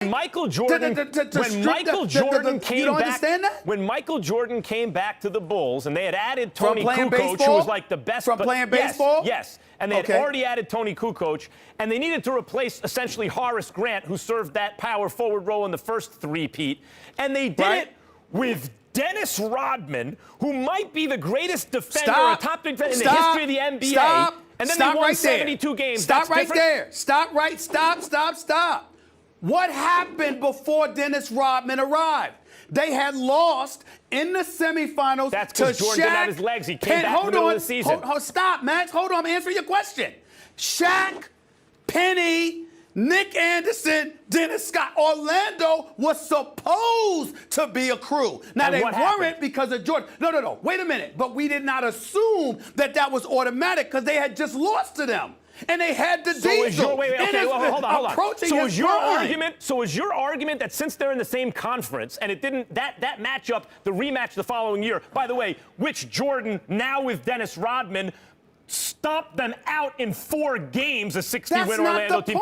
Michael Jordan, when Michael Jordan came back to the Bulls and they had added Tony Kukoc, who was like the best from playing baseball. Yes, and they had already added Tony Kukoc, and they needed to replace essentially Horace Grant, who served that power forward role in the first three-peat, and they did it with Dennis Rodman, who might be the greatest defender, or top defender in the history of the NBA. And then they won 72 games. Stop right there. Stop. What happened before Dennis Rodman arrived? They had lost in the semifinals. That's because Jordan didn't have his legs. He came back in the middle of the season. Stop, Max. Hold on. I'm answering your question. Shaq, Penny, Nick Anderson, Dennis Scott. Orlando was supposed to be a crew. Now, they weren't because of Jordan. No. Wait a minute. But we did not assume that was automatic because they had just lost to them. And they had the diesel. Hold on. So is your argument that since they're in the same conference and it didn't that matchup, the rematch the following year, by the way, which Jordan now with Dennis Rodman stomped them out in 4 games, a 60-win Orlando team.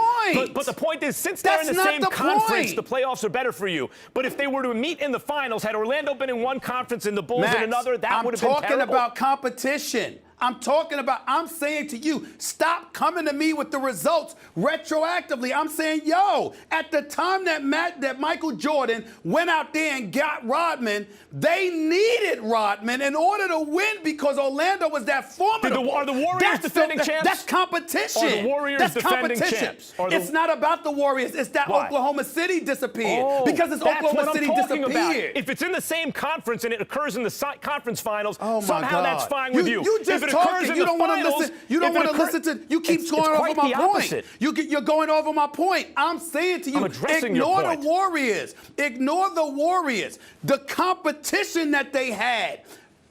But the point is, since they're in the same conference, the playoffs are better for you. But if they were to meet in the finals, had Orlando been in one conference and the Bulls in another, that would have been terrible. I'm talking about competition. I'm saying to you, stop coming to me with the results retroactively. I'm saying, at the time that Michael Jordan went out there and got Rodman, they needed Rodman in order to win because Orlando was that formidable. Are the Warriors defending champs? That's competition. Are the Warriors defending champs? It's not about the Warriors. It's that Oklahoma City disappeared. Because it's Oklahoma City disappeared. If it's in the same conference and it occurs in the conference finals, somehow that's fine with you. You don't want to listen. You don't want to listen to. You keep going over my point. You're going over my point. I'm saying to you, ignore the Warriors. Ignore the Warriors. The competition that they had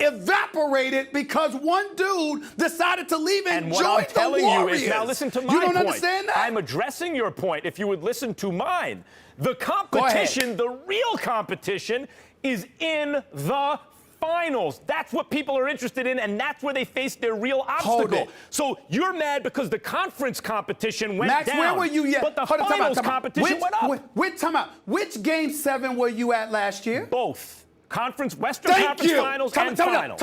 evaporated because one dude decided to leave and join the Warriors. What I'm telling you is, now listen to my point. You don't understand that? I'm addressing your point. If you would listen to mine, the competition, the real competition, is in the finals. That's what people are interested in, and that's where they face their real obstacle. So you're mad because the conference competition went down. Max, where were you yet? But the finals competition went up. Which Game 7 were you at last year? Both. Western Conference Finals and Finals.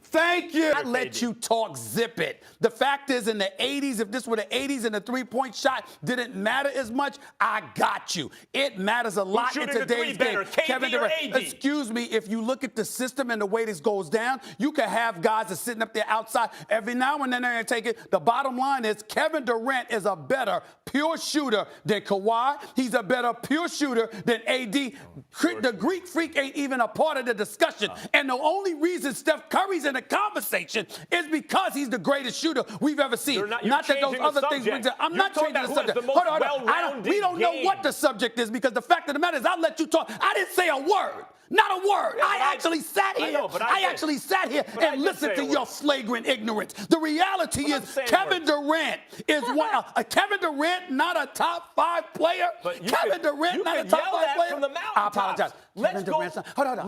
Thank you. I let you talk, zip it. The fact is, in the 80s, if this were the 80s and the three-point shot didn't matter as much, I got you. It matters a lot in today's game. Kevin Durant, excuse me, if you look at the system and the way this goes down, you can have guys that's sitting up there outside every now and then they're going to take it. The bottom line is Kevin Durant is a better pure shooter than Kawhi. He's a better pure shooter than AD. The Greek Freak ain't even a part of the discussion. And the only reason Steph Curry's in the conversation is because he's the greatest shooter we've ever seen. Not that those other things. I'm not changing the subject. Hold on. We don't know what the subject is because the fact of the matter is I let you talk. I didn't say a word. Not a word. I actually sat here and listened to your flagrant ignorance. The reality is Kevin Durant is Kevin Durant not a top 5 player. Kevin Durant not a top 5 player. From the I apologize. Kevin Durant. Hold on.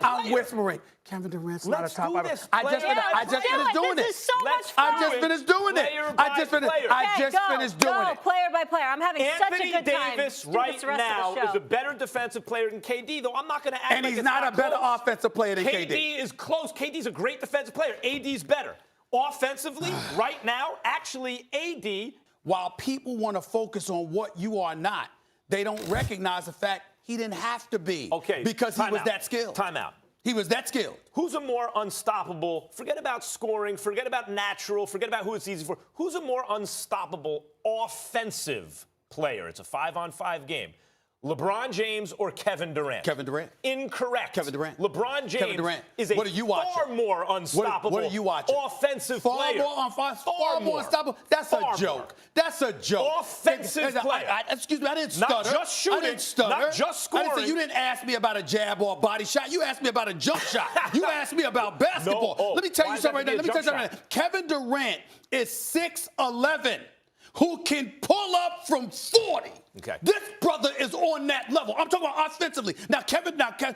I'm whispering. Kevin Durant's not a top 5. I just finished doing it. This is so much fun. I just finished doing it. I just finished doing it. Player by player. I'm having such a good time. Anthony Davis right now is a better defensive player than KD, though I'm not going to act like he's not a better offensive player than KD. KD is close. KD's a great defensive player. AD's better. Offensively, right now, actually, AD. While people want to focus on what you are not, they don't recognize the fact he didn't have to be. Okay. Because he was that skilled. Time out. He was that skilled. Who's a more unstoppable, forget about scoring, forget about natural, forget about who it's easy for. Who's a more unstoppable offensive player? It's a 5-on-5 game. LeBron James or Kevin Durant? Kevin Durant. Incorrect. Kevin Durant. LeBron James is a far more unstoppable what are you watching? Offensive player. Far more unstoppable. That's a joke. That's a joke. Offensive player. Excuse me, I didn't stutter. Not just shooting. I didn't stutter. Not just scoring. You didn't ask me about a jab or a body shot. You asked me about a jump shot. You asked me about basketball. Let me tell you something right now. Kevin Durant is 6'11", who can pull up from 40. Okay. This brother is on that level. I'm talking about offensively. Now,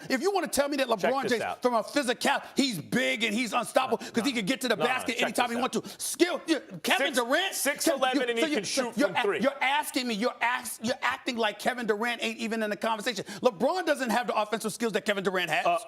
if you want to tell me that LeBron James, from a physical, he's big and he's unstoppable because he can get to the basket anytime he wants to. Kevin Durant, 6'11", and he can shoot from three. You're asking me. You're acting like Kevin Durant ain't even in the conversation. LeBron doesn't have the offensive skills that Kevin Durant has.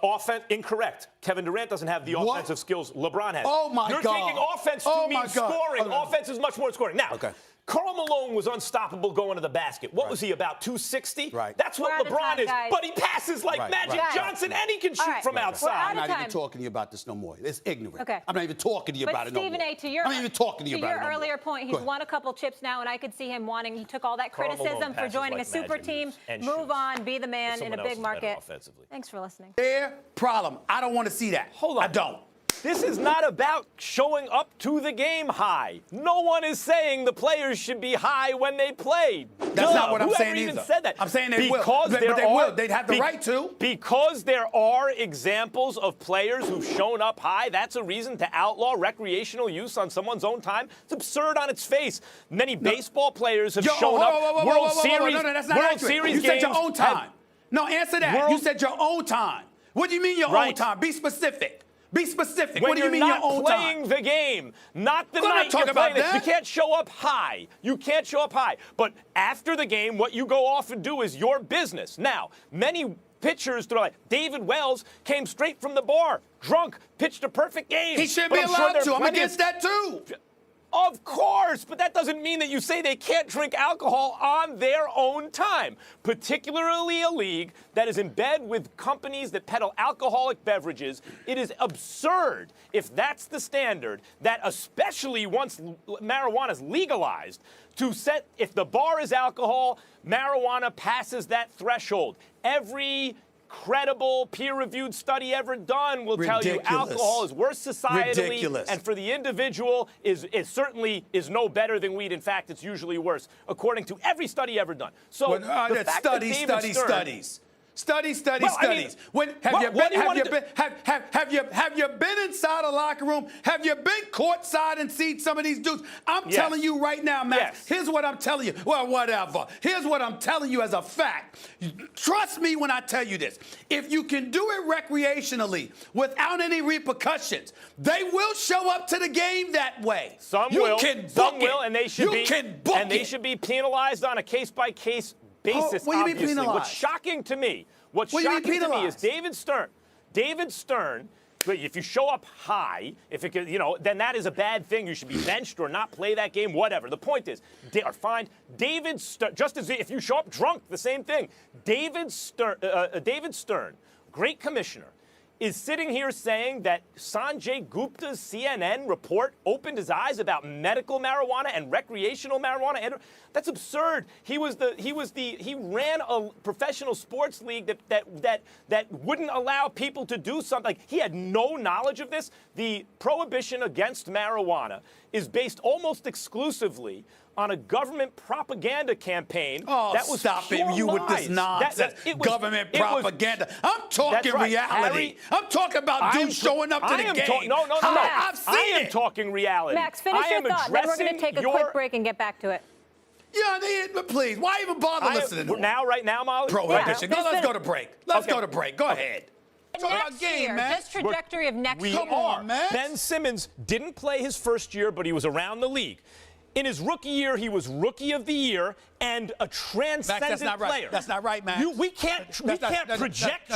Incorrect. Kevin Durant doesn't have the offensive skills LeBron has. Oh my God! You're taking offense to mean scoring. Offense is much more scoring. Now. Okay. Karl Malone was unstoppable going to the basket. What was he, about 260? Right. That's what LeBron is. But he passes like Magic Johnson, and he can shoot from outside. I'm not even talking to you about this no more. It's ignorant. Okay. I'm not even talking to you about it no more. Stephen A., to your, I'm not even talking to you about it no more. earlier point, he's won a couple chips now, and I could see him wanting, he took all that criticism for joining a super team, move on, be the man in a big market. Thanks for listening. Their problem. I don't want to see that. Hold on. I don't. This is not about showing up to the game high. No one is saying the players should be high when they play. That's not what I'm saying either. Even said that? I'm saying they will. But they will. They'd have the right to. Because there are examples of players who've shown up high, that's a reason to outlaw recreational use on someone's own time. It's absurd on its face. Many baseball players have shown up. World Series. No, that's not accurate. You said your own time. No, answer that. You said your own time. What do you mean your own time? Be specific. Be specific. When what do you mean your own time? When you're not playing the game, not the night you're playing it. You can't show up high. You can't show up high. But after the game, what you go off and do is your business. Now, many pitchers, like David Wells, came straight from the bar, drunk, pitched a perfect game. He should be allowed to. I'm against that too. Of course, but that doesn't mean that you say they can't drink alcohol on their own time, particularly a league that is in bed with companies that peddle alcoholic beverages. It is absurd, if that's the standard, that especially once marijuana is legalized, to set, if the bar is alcohol, marijuana passes that threshold. Every credible peer-reviewed study ever done will tell you alcohol is worse societally and for the individual it certainly is no better than weed. In fact, it's usually worse, according to every study ever done. So Studies. Have you been inside a locker room? Have you been courtside and seen some of these dudes? I'm telling you right now, Max. Here's what I'm telling you. Well, whatever. Here's what I'm telling you as a fact. Trust me when I tell you this. If you can do it recreationally without any repercussions, they will show up to the game that way. Some will, and they should be penalized on a case-by-case basis, what do you mean penalized? What's shocking to me is David Stern, if you show up high, then that is a bad thing. You should be benched or not play that game, whatever. The point is, David Stern, just as if you show up drunk, the same thing. David Stern, great commissioner, is sitting here saying that Sanjay Gupta's CNN report opened his eyes about medical marijuana and recreational marijuana. And that's absurd. He ran a professional sports league that wouldn't allow people to do something. Like, he had no knowledge of this. The prohibition against marijuana is based almost exclusively on a government propaganda campaign that was you with this nonsense. Government propaganda. I'm talking reality. Harry, I'm talking about dudes showing up to the game. No. I've seen I am talking reality. Max, finish your thought. Then we're going to take a quick break and get back to it. Yeah, please. Why even bother listening to right now, Molly? Prohibition. Let's go to break. Let's go to break. Go ahead. Next year, just trajectory of next year. Come on, man. Ben Simmons didn't play his first year, but he was around the league. In his rookie year, he was Rookie of the Year and a transcendent player. That's not right, Max. We can't project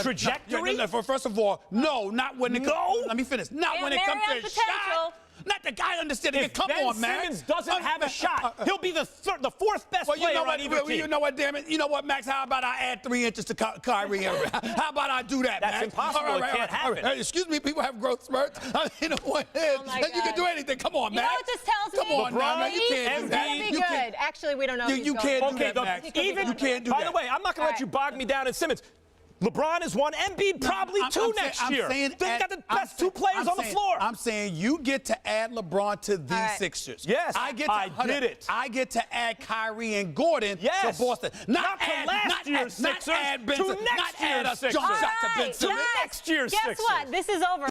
trajectory. First of all, no, not when it comes. Let me finish. Not when it comes to his shot. Not the guy understanding it. Come on, man. If Ben Simmons doesn't have a shot, he'll be the fourth best player on either team. You know what, damn it? You know what, Max? How about I add 3 inches to Kyrie Irving? How about I do that, Max? That's impossible. It can't happen. Excuse me, people have growth spurts. You know what? You can do anything. Come on, Max. You know what this tells me? Come on, now. You can't do that. It's going to be good. Actually, we don't know. You can't do that, Max. You can't do that. By the way, I'm not going to let you bog me down in Simmons. LeBron is one, Embiid probably two next year. They got the best two players on the floor. I'm saying you get to add LeBron to these Sixers. Yes, I did it. I get to add Kyrie and Gordon to Boston. Not to last year's Sixers, to next year's Sixers. Jump shot to Ben Simmons. Guess what? This is over.